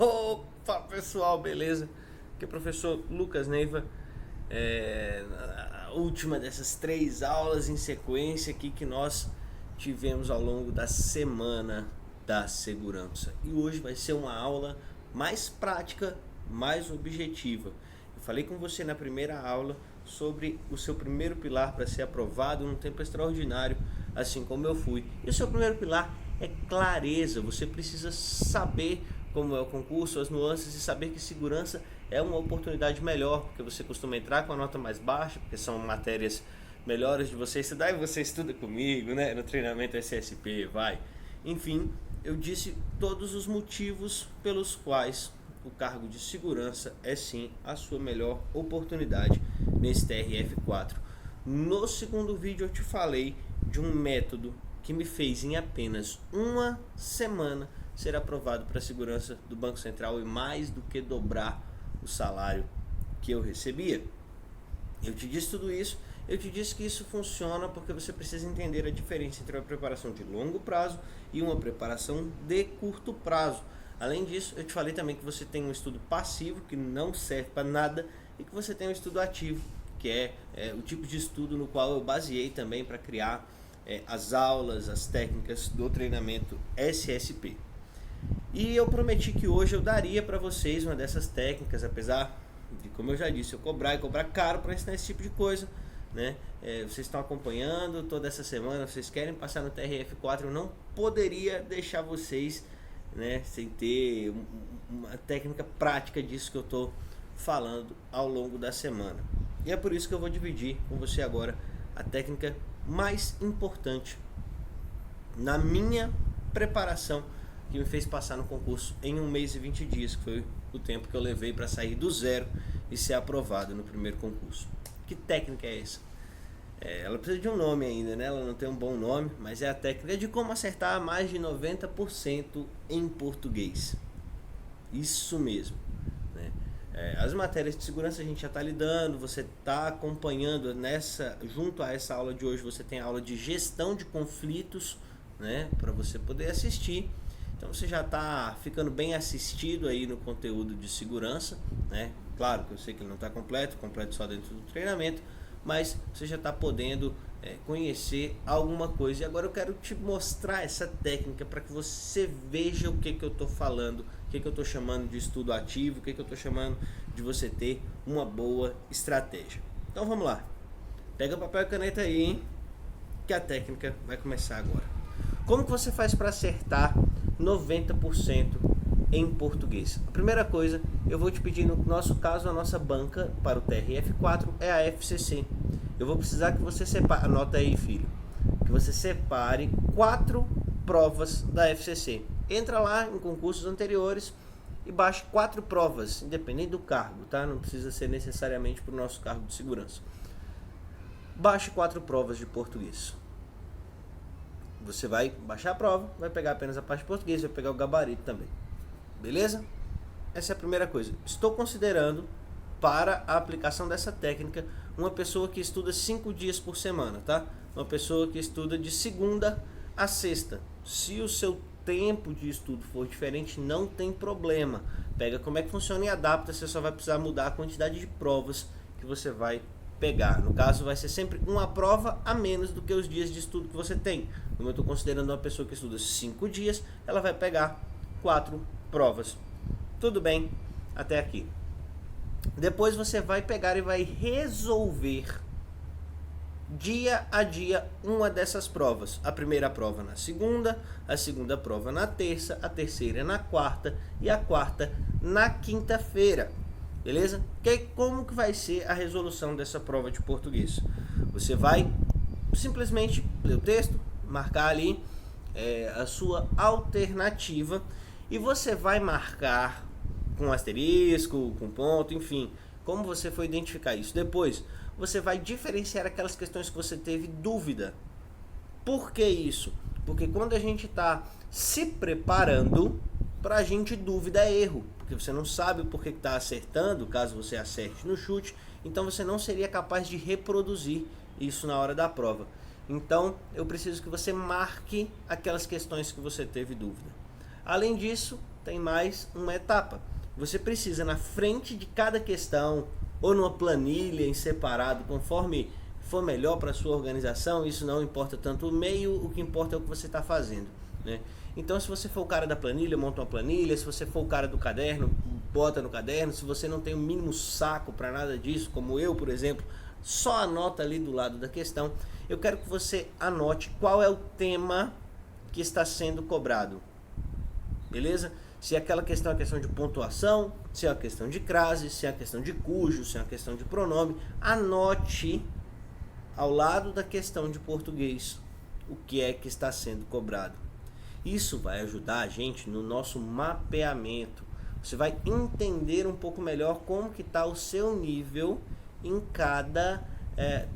Opa, pessoal, beleza? Aqui é o professor Lucas Neiva, a última dessas 3 aulas em sequência aqui que nós tivemos ao longo da semana da segurança. E hoje vai ser uma aula mais prática, mais objetiva. Eu falei com você na primeira aula sobre o seu primeiro pilar para ser aprovado num tempo extraordinário, assim como eu fui. E o seu primeiro pilar é clareza. Você precisa saber como é o concurso, as nuances, e saber que segurança é uma oportunidade melhor, porque você costuma entrar com a nota mais baixa, porque são matérias melhores de você estudar, e você estuda comigo, né, no treinamento SSP, vai. Enfim, eu disse todos os motivos pelos quais o cargo de segurança é sim a sua melhor oportunidade nesse TRF4. No segundo vídeo eu te falei de um método que me fez em apenas uma semana ser aprovado para a segurança do Banco Central e mais do que dobrar o salário que eu recebia. Eu te disse tudo isso, eu te disse que isso funciona porque você precisa entender a diferença entre uma preparação de longo prazo e uma preparação de curto prazo. Além disso, eu te falei também que você tem um estudo passivo, que não serve para nada, e que você tem um estudo ativo, que é o tipo de estudo no qual eu baseei também para criar as aulas, as técnicas do treinamento SSP. E eu prometi que hoje eu daria para vocês uma dessas técnicas, apesar de, como eu já disse, eu cobrar caro para ensinar esse tipo de coisa, né? Vocês estão acompanhando toda essa semana, vocês querem passar no TRF4, eu não poderia deixar vocês, né, sem ter uma técnica prática disso que eu estou falando ao longo da semana. E é por isso que eu vou dividir com você agora a técnica mais importante na minha preparação, que me fez passar no concurso em 1 mês e 20 dias, que foi o tempo que eu levei para sair do zero e ser aprovado no primeiro concurso. Que técnica é essa? Ela precisa de um nome ainda, né? Ela não tem um bom nome, mas é a técnica de como acertar mais de 90% em português. Isso mesmo, né? As matérias de segurança a gente já está lidando, você está acompanhando junto a essa aula de hoje, você tem a aula de gestão de conflitos, né? Para você poder assistir. Então você já está ficando bem assistido aí no conteúdo de segurança, né? Claro que eu sei que ele não está completo só dentro do treinamento, mas você já está podendo conhecer alguma coisa. E agora eu quero te mostrar essa técnica para que você veja o que eu estou falando, o que eu estou chamando de estudo ativo, o que eu estou chamando de você ter uma boa estratégia. Então vamos lá, pega papel e caneta aí, hein? Que a técnica vai começar agora. Como que você faz para acertar 90% em português? A primeira coisa, eu vou te pedir, no nosso caso, a nossa banca para o TRF4 é a FCC. Eu vou precisar que você separe, anota aí, filho, que você separe 4 provas da FCC. Entra lá em concursos anteriores e baixe 4 provas, independente do cargo, tá? Não precisa ser necessariamente para o nosso cargo de segurança. Baixe 4 provas de português. Você vai baixar a prova, vai pegar apenas a parte de português, vai pegar o gabarito também. Beleza? Essa é a primeira coisa. Estou considerando, para a aplicação dessa técnica, uma pessoa que estuda 5 dias por semana, tá? Uma pessoa que estuda de segunda a sexta. Se o seu tempo de estudo for diferente, não tem problema. Pega como é que funciona e adapta, você só vai precisar mudar a quantidade de provas que você vai pegar. No caso, vai ser sempre uma prova a menos do que os dias de estudo que você tem. Como eu estou considerando uma pessoa que estuda 5 dias, ela vai pegar 4 provas. Tudo bem até aqui. Depois você vai pegar e vai resolver dia a dia uma dessas provas. A primeira prova na segunda, a segunda prova na terça, a terceira na quarta e a quarta na quinta-feira. Beleza? Como que vai ser a resolução dessa prova de português? Você vai simplesmente ler o texto, marcar ali a sua alternativa e você vai marcar com asterisco, com ponto, enfim, como você for identificar isso. Depois, você vai diferenciar aquelas questões que você teve dúvida. Por que isso? Porque quando a gente está se preparando, para a gente dúvida é erro, porque você não sabe o porquê que está acertando, caso você acerte no chute, então você não seria capaz de reproduzir isso na hora da prova. Então eu preciso que você marque aquelas questões que você teve dúvida. Além disso, tem mais uma etapa. Você precisa, na frente de cada questão, ou numa planilha em separado, conforme for melhor para a sua organização, isso não importa tanto o meio, o que importa é o que você está fazendo, né? Então, se você for o cara da planilha, monta uma planilha. Se você for o cara do caderno, bota no caderno. Se você não tem o mínimo saco para nada disso, como eu, por exemplo, só anota ali do lado da questão. Eu quero que você anote qual é o tema que está sendo cobrado, beleza? Se aquela questão é a questão de pontuação, se é a questão de crase, se é a questão de cujo, se é a questão de pronome, anote ao lado da questão de português o que é que está sendo cobrado. Isso vai ajudar a gente no nosso mapeamento. Você vai entender um pouco melhor como que está o seu nível em cada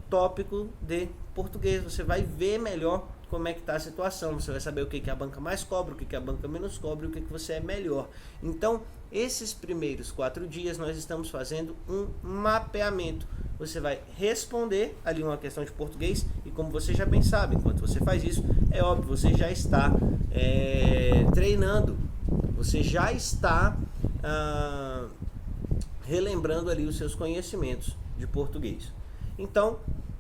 tópico de português. Você vai ver melhor como é que está a situação. Você vai saber o que a banca mais cobra, o que a banca menos cobra, o que você é melhor. Então, esses primeiros 4 dias nós estamos fazendo um mapeamento. Você vai responder ali uma questão de português e, como você já bem sabe, enquanto você faz isso, é óbvio, você já está treinando, você já está relembrando ali os seus conhecimentos de português. Então,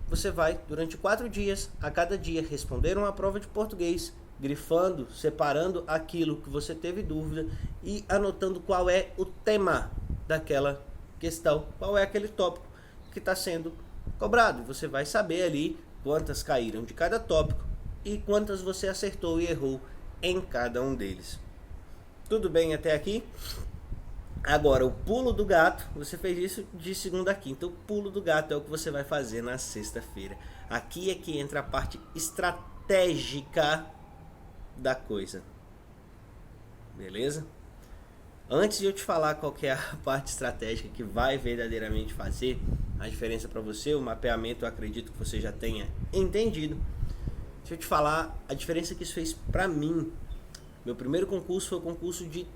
você vai, durante 4 dias, a cada dia, responder uma prova de português, grifando, separando aquilo que você teve dúvida e anotando qual é o tema daquela questão, qual é aquele tópico que está sendo cobrado. Você vai saber ali quantas caíram de cada tópico e quantas você acertou e errou em cada um deles. Tudo bem até aqui? Agora, o pulo do gato, você fez isso de segunda a quinta. O pulo do gato é o que você vai fazer na sexta-feira. Aqui é que entra a parte estratégica da coisa. Beleza? Antes de eu te falar qual que é a parte estratégica que vai verdadeiramente fazer a diferença para você, o mapeamento eu acredito que você já tenha entendido. Deixa eu te falar a diferença que isso fez para mim. Meu primeiro concurso foi o concurso de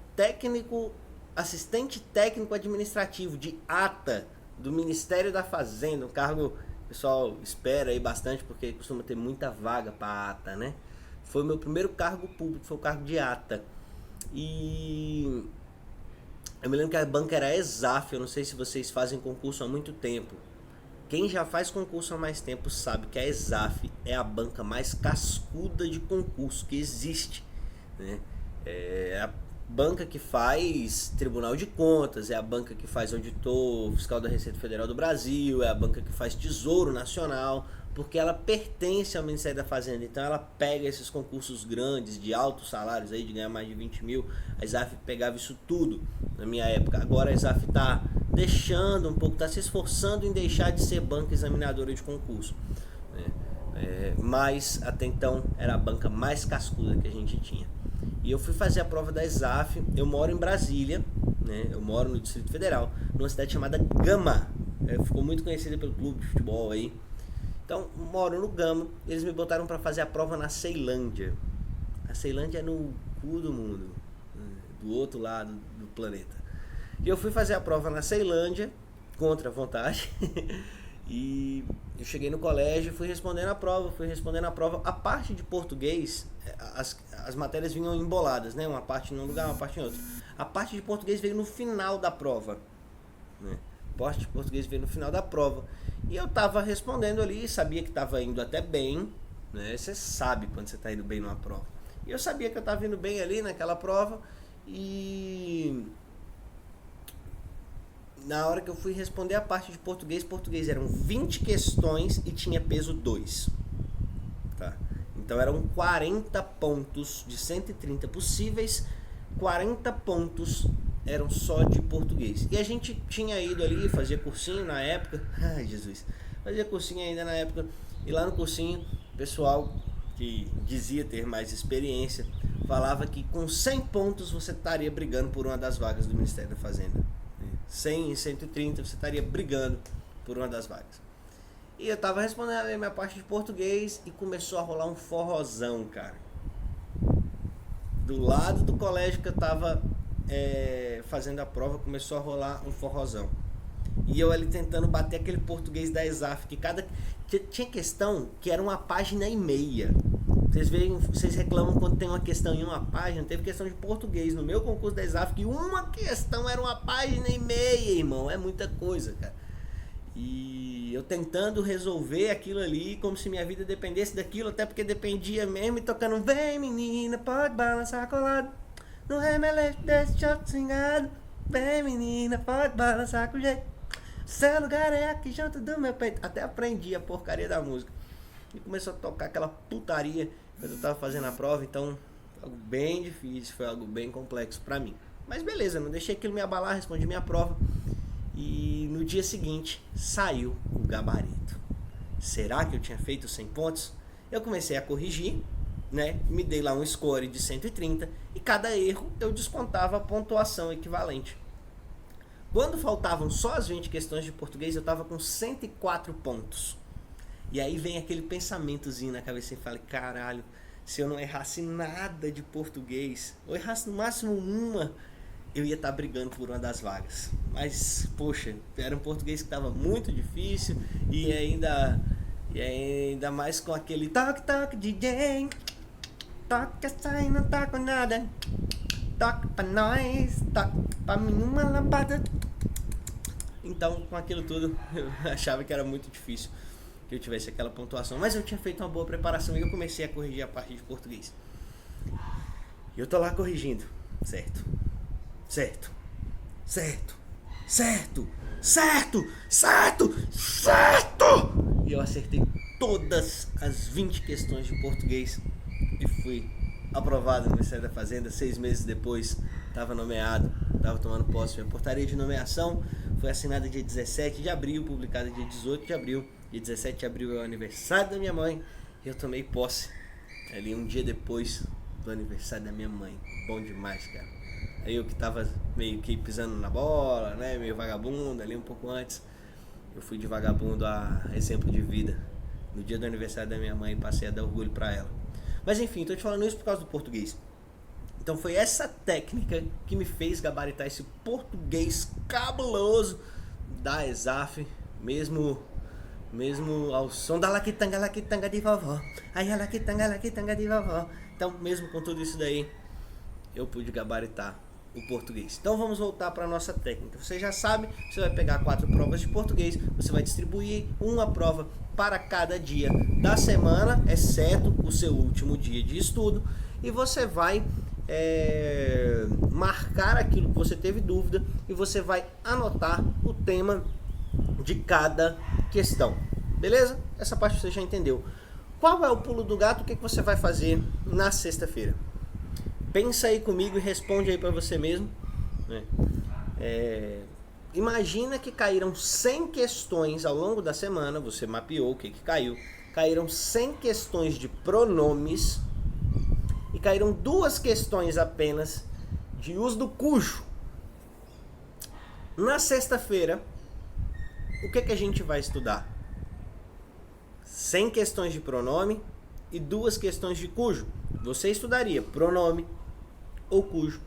assistente técnico administrativo, de ATA, do Ministério da Fazenda. Um cargo, o pessoal espera aí bastante, porque costuma ter muita vaga para ATA, né? Foi o meu primeiro cargo público, foi o cargo de ATA. E eu me lembro que a banca era ESAF, eu não sei se vocês fazem concurso há muito tempo. Quem já faz concurso há mais tempo sabe que a ESAF é a banca mais cascuda de concurso que existe, né? É a banca que faz Tribunal de Contas, é a banca que faz auditor fiscal da Receita Federal do Brasil, é a banca que faz Tesouro Nacional, porque ela pertence ao Ministério da Fazenda. Então ela pega esses concursos grandes, de altos salários, aí, de ganhar mais de 20 mil. A ESAF pegava isso tudo na minha época. Agora a ESAF está deixando um pouco, está se esforçando em deixar de ser banca examinadora de concurso, né? Mas até então era a banca mais cascuda que a gente tinha. E eu fui fazer a prova da ESAF. Eu moro em Brasília, né? Eu moro no Distrito Federal, numa cidade chamada Gama. Ficou muito conhecida pelo clube de futebol aí. Então, moro no Gama. Eles me botaram para fazer a prova na Ceilândia. A Ceilândia é no cu do mundo, do outro lado do planeta. E eu fui fazer a prova na Ceilândia, contra a vontade. E eu cheguei no colégio, fui respondendo a prova. A parte de português, as matérias vinham emboladas, né? Uma parte num lugar, uma parte em outro. A parte de português veio no final da prova, né? A parte de português veio no final da prova. E eu tava respondendo ali, sabia que tava indo até bem, né? Você sabe quando você tá indo bem numa prova. E eu sabia que eu tava indo bem ali naquela prova. E na hora que eu fui responder a parte de português eram 20 questões e tinha peso 2. Tá? Então eram 40 pontos de 130 possíveis, 40 pontos eram só de português. E a gente tinha ido ali, fazia cursinho na época. Ai, Jesus. Fazia cursinho ainda na época. E lá no cursinho, o pessoal que dizia ter mais experiência falava que com 100 pontos você estaria brigando por uma das vagas do Ministério da Fazenda. 100 e 130 você estaria brigando por uma das vagas. E eu tava respondendo a minha parte de português e começou a rolar um forrozão, cara. Do lado do colégio que eu tava fazendo a prova, começou a rolar um forrozão. E eu ali tentando bater aquele português da ESAF, que tinha questão que era uma página e meia. Vocês veem, vocês reclamam quando tem uma questão em uma página. Teve questão de português no meu concurso da Exaf, que uma questão era uma página e meia, irmão. É muita coisa, cara. E eu tentando resolver aquilo ali como se minha vida dependesse daquilo, até porque dependia mesmo, e tocando: vem menina, pode balançar colado no remelete desse short cingado. Vem menina, pode balançar com jeito, seu lugar é aqui junto do meu peito. Até aprendi a porcaria da música. E começou a tocar aquela putaria quando eu tava fazendo a prova. Então foi algo bem difícil, foi algo bem complexo pra mim. Mas beleza, não deixei aquilo me abalar, respondi minha prova. E no dia seguinte saiu o gabarito. Será que eu tinha feito 100 pontos? Eu comecei a corrigir, né? Me dei lá um score de 130 e cada erro eu descontava a pontuação equivalente. Quando faltavam só as 20 questões de português, eu estava com 104 pontos. E aí vem aquele pensamentozinho na cabeça e fala: caralho, se eu não errasse nada de português, ou errasse no máximo uma, eu ia estar brigando por uma das vagas. Mas, poxa, era um português que estava muito difícil, e ainda mais com aquele toque, toque, DJ, toque essa aí não tá com nada, toque pra nós, toque pra mim uma lambada. Então, com aquilo tudo, eu achava que era muito difícil que eu tivesse aquela pontuação. Mas eu tinha feito uma boa preparação e eu comecei a corrigir a parte de português. E eu tô lá corrigindo, certo? Certo, certo, certo, certo, certo, certo! E eu acertei todas as 20 questões de português e fui aprovado no Ministério da Fazenda. 6 meses depois, estava nomeado, estava tomando posse. Minha portaria de nomeação foi assinada dia 17 de abril, publicada dia 18 de abril. Dia 17 de abril é o aniversário da minha mãe e eu tomei posse ali um dia depois do aniversário da minha mãe. Bom demais, cara. Aí eu que tava meio que pisando na bola, né, meio vagabundo ali um pouco antes, eu fui de vagabundo a exemplo de vida. No dia do aniversário da minha mãe, passei a dar orgulho pra ela. Mas enfim, tô te falando isso por causa do português. Então foi essa técnica que me fez gabaritar esse português cabuloso da Exaf, mesmo ao som da laquitanga de vovó. Aí a laquitanga de vovó. Então, mesmo com tudo isso daí, eu pude gabaritar o português. Então vamos voltar para a nossa técnica. Você já sabe, você vai pegar 4 provas de português, você vai distribuir uma prova para cada dia da semana, exceto o seu último dia de estudo, e você vai marcar aquilo que você teve dúvida e você vai anotar o tema de cada questão. Beleza? Essa parte você já entendeu. Qual é o pulo do gato? O que você vai fazer na sexta-feira? Pensa aí comigo e responde aí para você mesmo, né? Imagina que caíram 100 questões ao longo da semana. Você mapeou o que caiu. Caíram 100 questões de pronomes e caíram 2 questões apenas de uso do cujo. Na sexta-feira, o que a gente vai estudar? 100 questões de pronome e 2 questões de cujo. Você estudaria pronome ou cujo.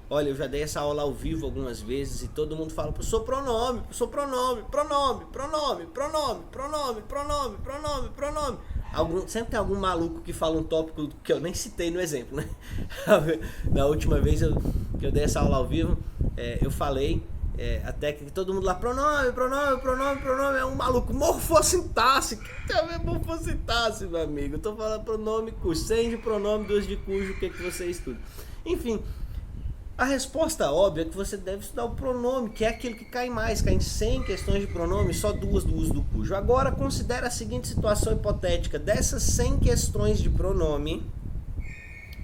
Olha, eu já dei essa aula ao vivo algumas vezes e todo mundo fala: sou pronome. Sempre tem algum maluco que fala um tópico que eu nem citei no exemplo, né? Na última vez que eu dei essa aula ao vivo, eu falei até que todo mundo lá: pronome, é um maluco. Morfossintaxe. Que tem a ver morfossintaxe, meu amigo? Eu tô falando pronome, cujo. 100 de pronome, 2 de cujo, o que você estuda? Enfim, a resposta óbvia é que você deve estudar o pronome, que é aquilo que cai mais. Cai em 100 questões de pronome, só 2 do uso do cujo. Agora, considere a seguinte situação hipotética. Dessas 100 questões de pronome,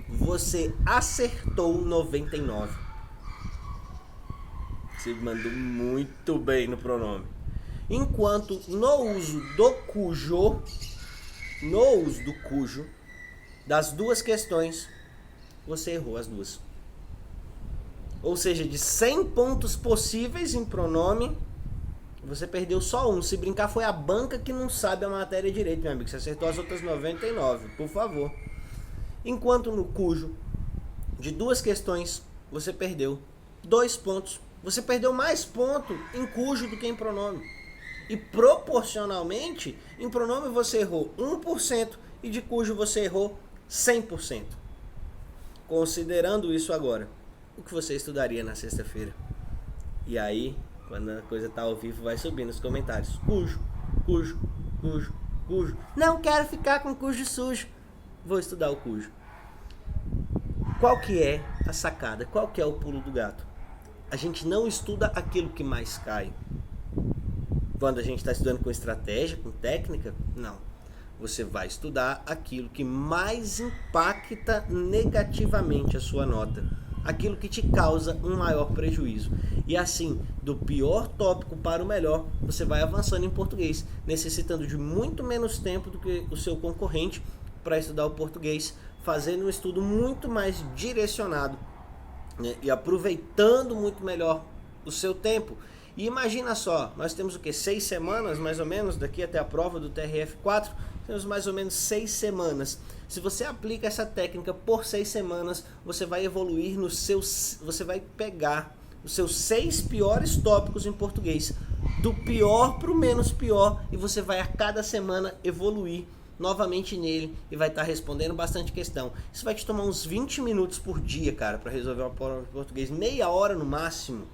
você acertou 99. Você mandou muito bem no pronome. Enquanto no uso do cujo, das 2 questões, você errou as 2. Ou seja, de 100 pontos possíveis em pronome, você perdeu só 1. Se brincar, foi a banca que não sabe a matéria direito, meu amigo. Você acertou as outras 99, por favor. Enquanto no cujo, de 2 questões, você perdeu 2 pontos. Você perdeu mais ponto em cujo do que em pronome. E proporcionalmente, em pronome você errou 1% e de cujo você errou 100%. Considerando isso agora, o que você estudaria na sexta-feira? E aí, quando a coisa tá ao vivo, vai subir nos comentários. Cujo. Não quero ficar com cujo sujo. Vou estudar o cujo. Qual que é a sacada? Qual que é o pulo do gato? A gente não estuda aquilo que mais cai. Quando a gente está estudando com estratégia, com técnica, não. Você vai estudar aquilo que mais impacta negativamente a sua nota. Aquilo que te causa um maior prejuízo. E assim, do pior tópico para o melhor, você vai avançando em português, necessitando de muito menos tempo do que o seu concorrente para estudar o português, fazendo um estudo muito mais direcionado, né? E aproveitando muito melhor o seu tempo. E imagina só, nós temos o que? 6 semanas, mais ou menos, daqui até a prova do TRF4, temos mais ou menos 6 semanas. Se você aplica essa técnica por 6 semanas, você vai evoluir nos seus, você vai pegar os seus 6 piores tópicos em português, do pior para o menos pior, e você vai a cada semana evoluir novamente nele e vai estar respondendo bastante questão. Isso vai te tomar uns 20 minutos por dia, cara, para resolver uma prova de português, meia hora no máximo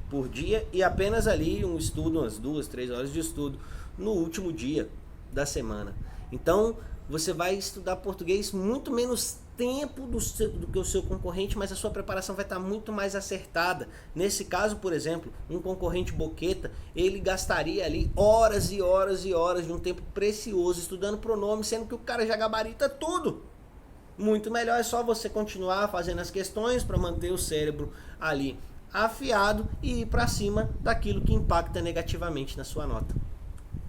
por dia, e apenas ali um estudo, umas 2, 3 horas de estudo no último dia da semana. Então você vai estudar português muito menos tempo do que o seu concorrente, mas a sua preparação vai estar muito mais acertada. Nesse caso, por exemplo, um concorrente boqueta, ele gastaria ali horas e horas e horas de um tempo precioso estudando pronome, sendo que o cara já gabarita tudo. Muito melhor é só você continuar fazendo as questões para manter o cérebro ali afiado e ir para cima daquilo que impacta negativamente na sua nota.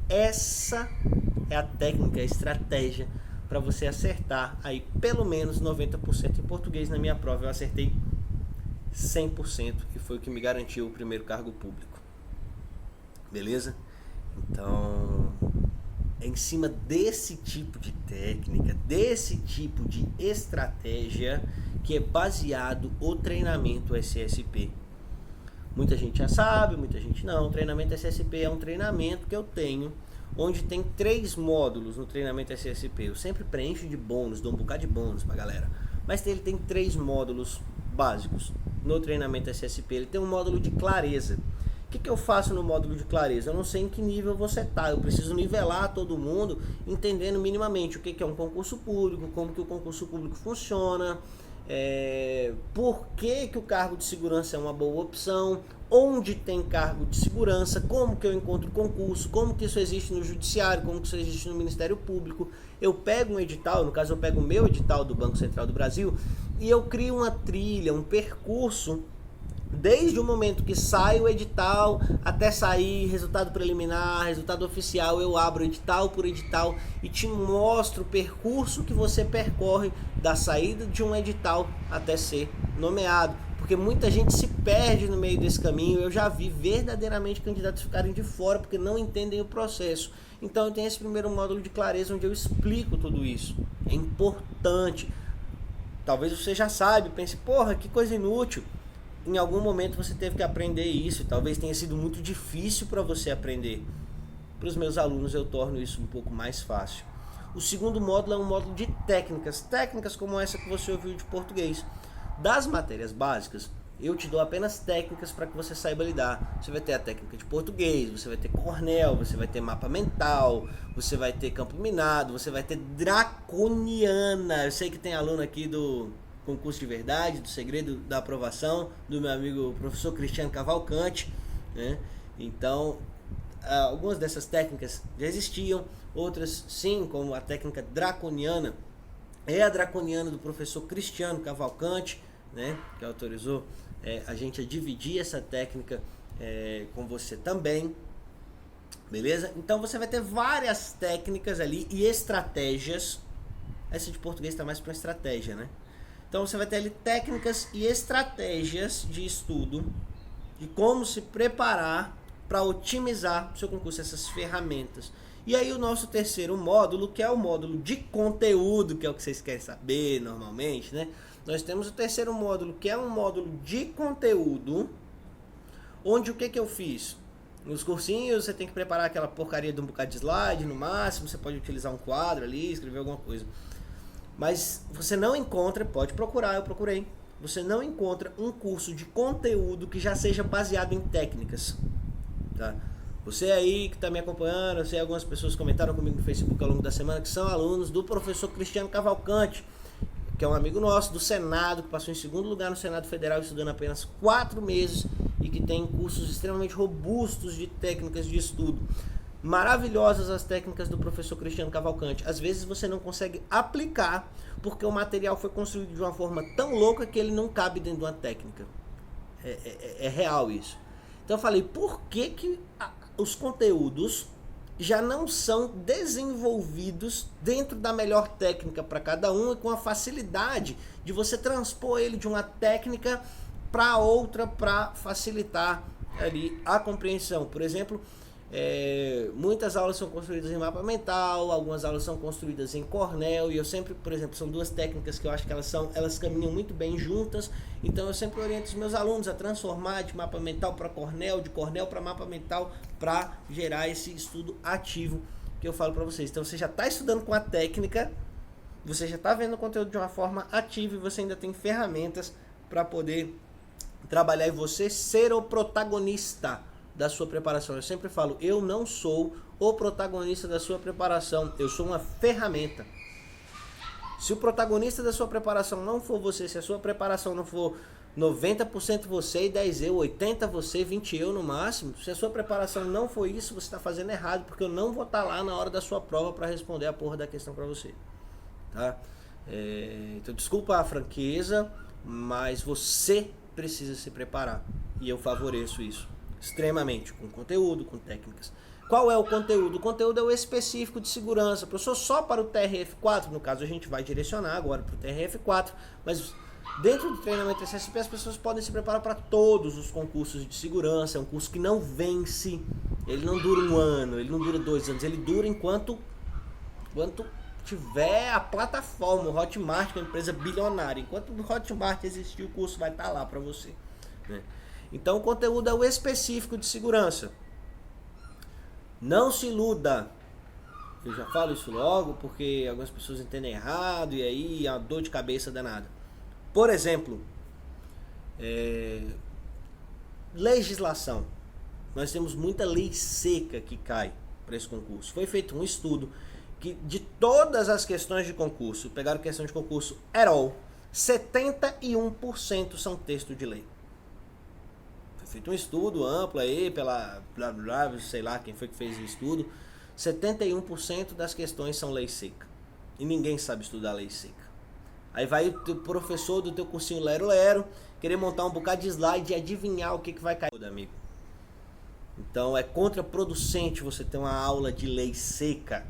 Essa é a técnica, a estratégia para você acertar aí pelo menos 90% em português. Na minha prova eu acertei 100% e foi o que me garantiu o primeiro cargo público. Beleza? Então, é em cima desse tipo de técnica, desse tipo de estratégia que é baseado o treinamento SSP. Muita gente já sabe, muita gente não. O treinamento SSP é um treinamento que eu tenho, onde tem 3 módulos no treinamento SSP. Eu sempre preencho de bônus, dou um bocado de bônus pra galera. Mas ele tem 3 módulos básicos no treinamento SSP. Ele tem um módulo de clareza. O que eu faço no módulo de clareza? Eu não sei em que nível você tá. Eu preciso nivelar todo mundo, entendendo minimamente o que é um concurso público, como que o concurso público funciona, por que o cargo de segurança é uma boa opção, onde tem cargo de segurança, como que eu encontro concurso, como que isso existe no judiciário, como que isso existe no Ministério Público. Eu pego um edital, no caso eu pego o meu edital do Banco Central do Brasil, e eu crio uma trilha, um percurso, desde o momento que sai o edital até sair resultado preliminar, resultado oficial. Eu abro edital por edital e te mostro o percurso que você percorre da saída de um edital até ser nomeado, porque muita gente se perde no meio desse caminho. Eu já vi verdadeiramente candidatos ficarem de fora porque não entendem o processo. Então eu tenho esse primeiro módulo de clareza onde eu explico tudo isso. É importante. Talvez você já saiba, pense, porra, que coisa inútil. Em algum momento você teve que aprender isso, talvez tenha sido muito difícil para você aprender. Para os meus alunos eu torno isso um pouco mais fácil. O segundo módulo é um módulo de técnicas como essa que você ouviu de português. Das matérias básicas, eu te dou apenas técnicas para que você saiba lidar. Você vai ter a técnica de português, você vai ter Cornell, você vai ter mapa mental, você vai ter campo minado, você vai ter draconiana. Eu sei que tem aluno aqui do concurso de verdade, do segredo da aprovação, do meu amigo professor Cristiano Cavalcante, né? Então, algumas dessas técnicas já existiam, outras sim, como a técnica draconiana, é a draconiana do professor Cristiano Cavalcante, né? Que autorizou a gente a dividir essa técnica com você também, beleza? Então você vai ter várias técnicas ali e estratégias. Essa de português está mais para estratégia, né? Então você vai ter ali técnicas e estratégias de estudo, de como se preparar para otimizar o seu concurso, essas ferramentas. E aí o nosso terceiro módulo, que é o módulo de conteúdo, que é o que vocês querem saber normalmente, né? Nós temos o terceiro módulo, que é um módulo de conteúdo, onde o que eu fiz? Nos cursinhos você tem que preparar aquela porcaria de um bocado de slide, no máximo, você pode utilizar um quadro ali, escrever alguma coisa. Mas você não encontra, pode procurar, eu procurei, você não encontra um curso de conteúdo que já seja baseado em técnicas, tá? Você aí que está me acompanhando, eu sei algumas pessoas comentaram comigo no Facebook ao longo da semana que são alunos do professor Cristiano Cavalcante, que é um amigo nosso do Senado, que passou em segundo lugar no Senado Federal estudando apenas 4 meses e que tem cursos extremamente robustos de técnicas de estudo. Maravilhosas as técnicas do professor Cristiano Cavalcante. Às vezes você não consegue aplicar porque o material foi construído de uma forma tão louca que ele não cabe dentro de uma técnica. É real isso. Então eu falei, por que os conteúdos já não são desenvolvidos dentro da melhor técnica para cada um e com a facilidade de você transpor ele de uma técnica para outra para facilitar ali a compreensão. Por exemplo, muitas aulas são construídas em mapa mental, algumas aulas são construídas em Cornell, e eu sempre, por exemplo, são duas técnicas que eu acho que elas caminham muito bem juntas, então eu sempre oriento os meus alunos a transformar de mapa mental para Cornell, de Cornell para mapa mental, para gerar esse estudo ativo que eu falo para vocês. Então você já está estudando com a técnica, você já está vendo o conteúdo de uma forma ativa e você ainda tem ferramentas para poder trabalhar e você ser o protagonista da sua preparação. Eu sempre falo, eu não sou o protagonista da sua preparação, eu sou uma ferramenta. Se o protagonista da sua preparação não for você, se a sua preparação não for 90% você e 10 eu, 80 você, 20 eu no máximo, se a sua preparação não for isso, você está fazendo errado, porque eu não vou estar lá na hora da sua prova para responder a porra da questão para você, tá? Então desculpa a franqueza, mas você precisa se preparar e eu favoreço isso extremamente, com conteúdo, com técnicas. Qual é o conteúdo? O conteúdo é o específico de segurança. Professor, só para o TRF4, no caso a gente vai direcionar agora para o TRF4, mas dentro do treinamento SSP as pessoas podem se preparar para todos os concursos de segurança. É um curso que não vence, ele não dura 1 ano, ele não dura 2 anos, ele dura enquanto tiver a plataforma, o Hotmart, que é uma empresa bilionária. Enquanto o Hotmart existir, o curso vai estar lá para você, né? Então o conteúdo é o específico de segurança. Não se iluda. Eu já falo isso logo porque algumas pessoas entendem errado e aí é uma dor de cabeça danada. Por exemplo, legislação. Nós temos muita lei seca que cai para esse concurso. Foi feito um estudo que de todas as questões de concurso, pegaram questão de concurso at all, 71% são texto de lei. Feito um estudo amplo aí pela sei lá quem foi que fez o estudo, 71% das questões são lei seca e ninguém sabe estudar lei seca. Aí vai o teu professor do teu cursinho lero querer montar um bocado de slide e adivinhar o que vai cair, amigo. Então é contraproducente você ter uma aula de lei seca.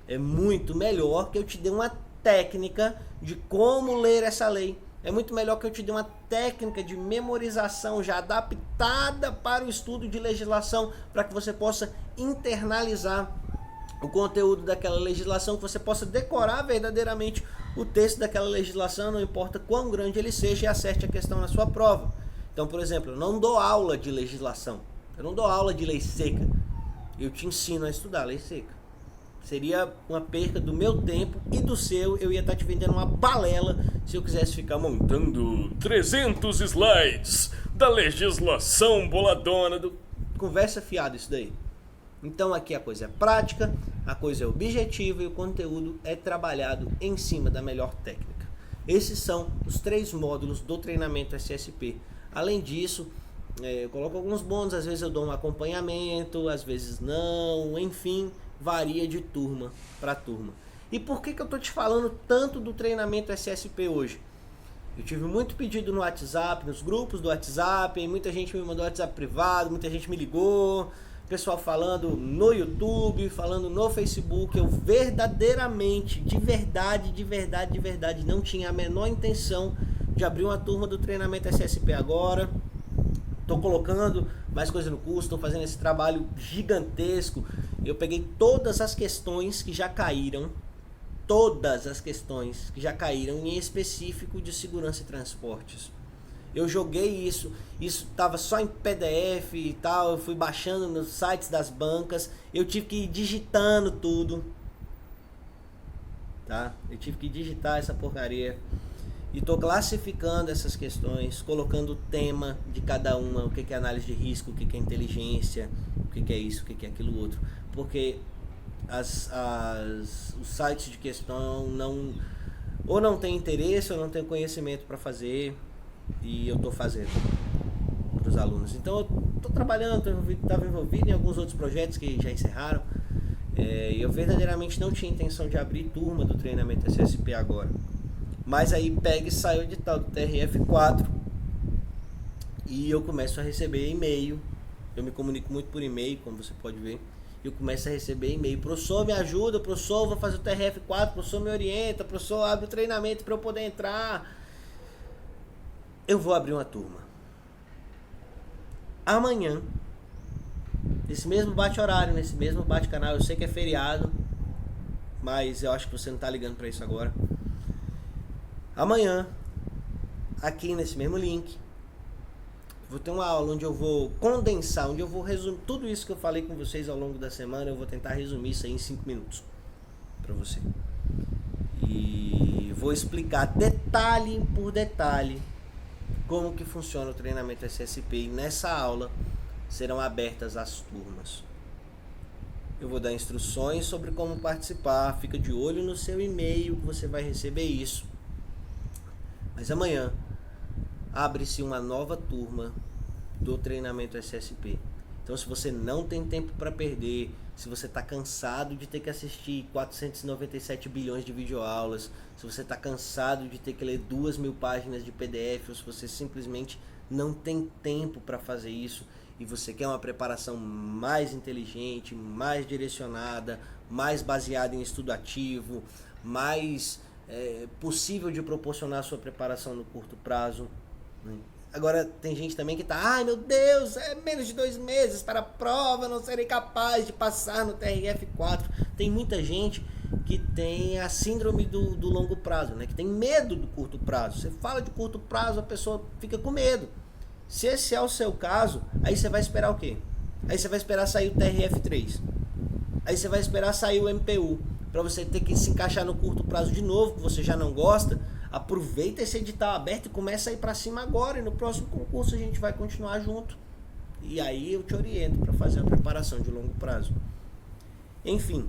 É muito melhor que eu te dê uma técnica de como ler essa lei. É muito melhor que eu te dê uma técnica de memorização já adaptada para o estudo de legislação, para que você possa internalizar o conteúdo daquela legislação, que você possa decorar verdadeiramente o texto daquela legislação, não importa quão grande ele seja, e acerte a questão na sua prova. Então, por exemplo, eu não dou aula de legislação, eu não dou aula de lei seca, eu te ensino a estudar lei seca. Seria uma perca do meu tempo e do seu. Eu ia estar te vendendo uma balela se eu quisesse ficar montando 300 slides da legislação boladona conversa fiada isso daí. Então aqui a coisa é prática, a coisa é objetiva e o conteúdo é trabalhado em cima da melhor técnica. Esses são os 3 módulos do treinamento SSP. Além disso, eu coloco alguns bônus, às vezes eu dou um acompanhamento, às vezes não, enfim, varia de turma para turma. E por que eu tô te falando tanto do treinamento SSP hoje? Eu tive muito pedido no WhatsApp, nos grupos do WhatsApp, muita gente me mandou WhatsApp privado, muita gente me ligou, pessoal falando no YouTube, falando no Facebook. Eu verdadeiramente, de verdade, não tinha a menor intenção de abrir uma turma do treinamento SSP agora. Estou colocando mais coisa no curso, estou fazendo esse trabalho gigantesco. Eu peguei todas as questões que já caíram, em específico de segurança e transportes. Eu joguei isso estava só em PDF e tal, eu fui baixando nos sites das bancas, eu tive que ir digitando tudo, tá? Eu tive que digitar essa porcaria e tô classificando essas questões, colocando o tema de cada uma, o que é análise de risco, o que é inteligência, o que é isso, o que é aquilo outro, porque os sites de questão ou não tem interesse ou não tem conhecimento para fazer, e eu tô fazendo para os alunos. Então eu tô trabalhando, estava envolvido em alguns outros projetos que já encerraram. Eu verdadeiramente não tinha intenção de abrir turma do treinamento SSP agora, mas aí pega e sai o edital do TRF4 e eu começo a receber e-mail. Eu me comunico muito por e-mail, como você pode ver. Eu começo a receber e-mail: professor, me ajuda, professor, vou fazer o TRF4, professor, me orienta, professor, abre o treinamento para eu poder entrar. Eu vou abrir uma turma amanhã, nesse mesmo bate-horário, nesse mesmo bate-canal. Eu sei que é feriado, mas eu acho que você não tá ligando para isso agora. Amanhã, aqui nesse mesmo link, vou ter uma aula onde eu vou condensar, onde eu vou resumir tudo isso que eu falei com vocês ao longo da semana. Eu vou tentar resumir isso aí em 5 minutos para você. E vou explicar detalhe por detalhe como que funciona o treinamento SSP. E nessa aula serão abertas as turmas. Eu vou dar instruções sobre como participar. Fica de olho no seu e-mail que você vai receber isso. Mas amanhã abre-se uma nova turma do treinamento SSP. Então, se você não tem tempo para perder, se você está cansado de ter que assistir 497 bilhões de videoaulas, se você está cansado de ter que ler 2.000 páginas de PDF, ou se você simplesmente não tem tempo para fazer isso e você quer uma preparação mais inteligente, mais direcionada, mais baseada em estudo ativo, mais possível de proporcionar a sua preparação no curto prazo, né? Agora tem gente também que tá: ai meu Deus, é menos de 2 meses para a prova, não serei capaz de passar no TRF4. Tem muita gente que tem a síndrome do longo prazo, né? Que tem medo do curto prazo. Você fala de curto prazo, a pessoa fica com medo. Se esse é o seu caso, aí você vai esperar o quê? Aí você vai esperar sair o TRF3. Aí você vai esperar sair o MPU, para você ter que se encaixar no curto prazo de novo, que você já não gosta. Aproveita esse edital aberto e começa a ir para cima agora, e no próximo concurso a gente vai continuar junto. E aí eu te oriento para fazer uma preparação de longo prazo. Enfim,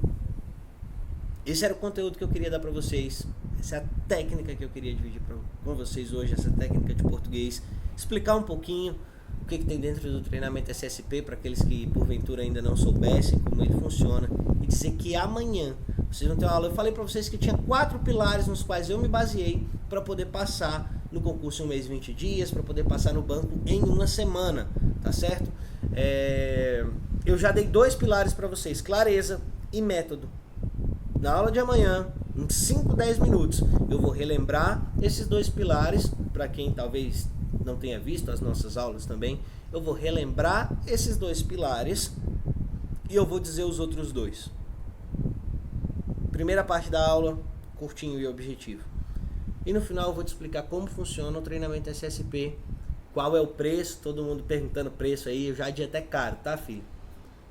esse era o conteúdo que eu queria dar para vocês. Essa é a técnica que eu queria dividir com vocês hoje, essa técnica de português. Explicar um pouquinho o que tem dentro do treinamento SSP para aqueles que porventura ainda não soubessem como ele funciona, e dizer que amanhã vocês vão ter uma aula. Eu falei para vocês que tinha 4 pilares nos quais eu me baseei para poder passar no concurso em 1 mês e 20 dias, para poder passar no banco em 1 semana, tá certo? Eu já dei 2 pilares para vocês: clareza e método. Na aula de amanhã, em 5, 10 minutos, eu vou relembrar esses 2 pilares. Para quem talvez não tenha visto as nossas aulas também, eu vou relembrar esses 2 pilares e eu vou dizer os outros 2. Primeira parte da aula, curtinho e objetivo. E no final eu vou te explicar como funciona o treinamento SSP, qual é o preço. Todo mundo perguntando preço aí, eu já disse até caro, tá, filho?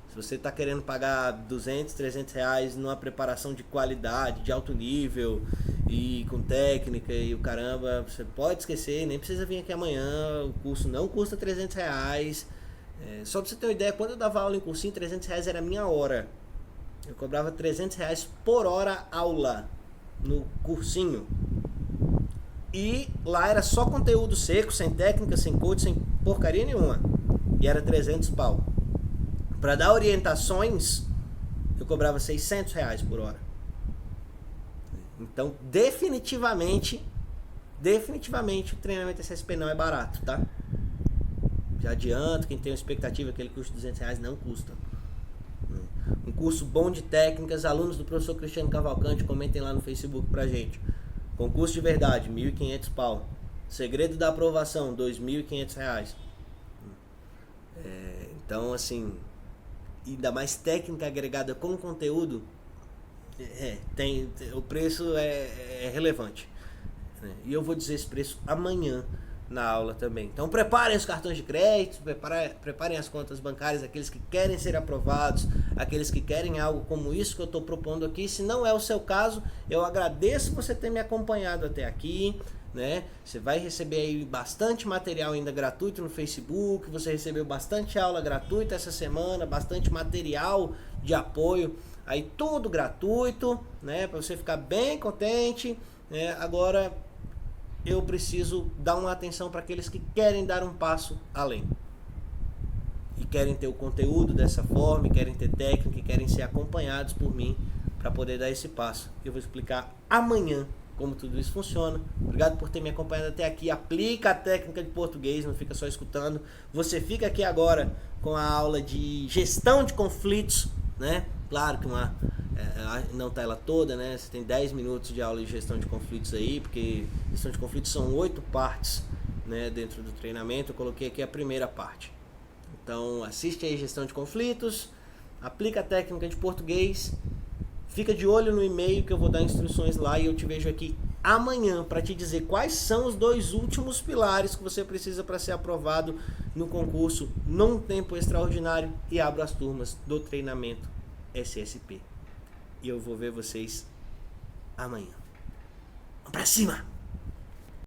Se você tá querendo pagar 200, 300 reais numa preparação de qualidade, de alto nível e com técnica e o caramba, você pode esquecer, nem precisa vir aqui amanhã. O curso não custa 300 reais. Só pra você ter uma ideia, quando eu dava aula em cursinho, 300 reais era a minha hora. Eu cobrava 300 reais por hora aula no cursinho. E lá era só conteúdo seco, sem técnica, sem coach, sem porcaria nenhuma. E era 300 pau. Para dar orientações, eu cobrava 600 reais por hora. Então, definitivamente, o treinamento SSP não é barato, tá? Já adianto, quem tem uma expectativa que ele custe 200 reais, não custa. Um curso bom de técnicas, alunos do professor Cristiano Cavalcante, comentem lá no Facebook pra gente. Concurso de verdade, 1.500 pau. Segredo da aprovação, 2.500 reais. Então, assim, ainda mais técnica agregada com conteúdo, o preço é relevante. E eu vou dizer esse preço amanhã na aula também. Então preparem os cartões de crédito, preparem as contas bancárias, aqueles que querem ser aprovados, aqueles que querem algo como isso que eu estou propondo aqui. Se não é o seu caso, eu agradeço você ter me acompanhado até aqui, né? Você vai receber aí bastante material ainda gratuito no Facebook, você recebeu bastante aula gratuita essa semana, bastante material de apoio, aí tudo gratuito, né? Para você ficar bem contente, né? Agora eu preciso dar uma atenção para aqueles que querem dar um passo além. E querem ter o conteúdo dessa forma, e querem ter técnica, e querem ser acompanhados por mim para poder dar esse passo. Eu vou explicar amanhã como tudo isso funciona. Obrigado por ter me acompanhado até aqui. Aplica a técnica de português, não fica só escutando. Você fica aqui agora com a aula de gestão de conflitos, né? Claro que não tá ela toda, né? Você tem 10 minutos de aula de gestão de conflitos aí, porque gestão de conflitos são 8 partes, né, dentro do treinamento. Eu coloquei aqui a primeira parte. Então assiste aí gestão de conflitos, aplica a técnica de português, fica de olho no e-mail que eu vou dar instruções lá e eu te vejo aqui amanhã para te dizer quais são os 2 últimos pilares que você precisa para ser aprovado no concurso num tempo extraordinário e abro as turmas do treinamento SSP. E eu vou ver vocês amanhã. Vamos pra cima!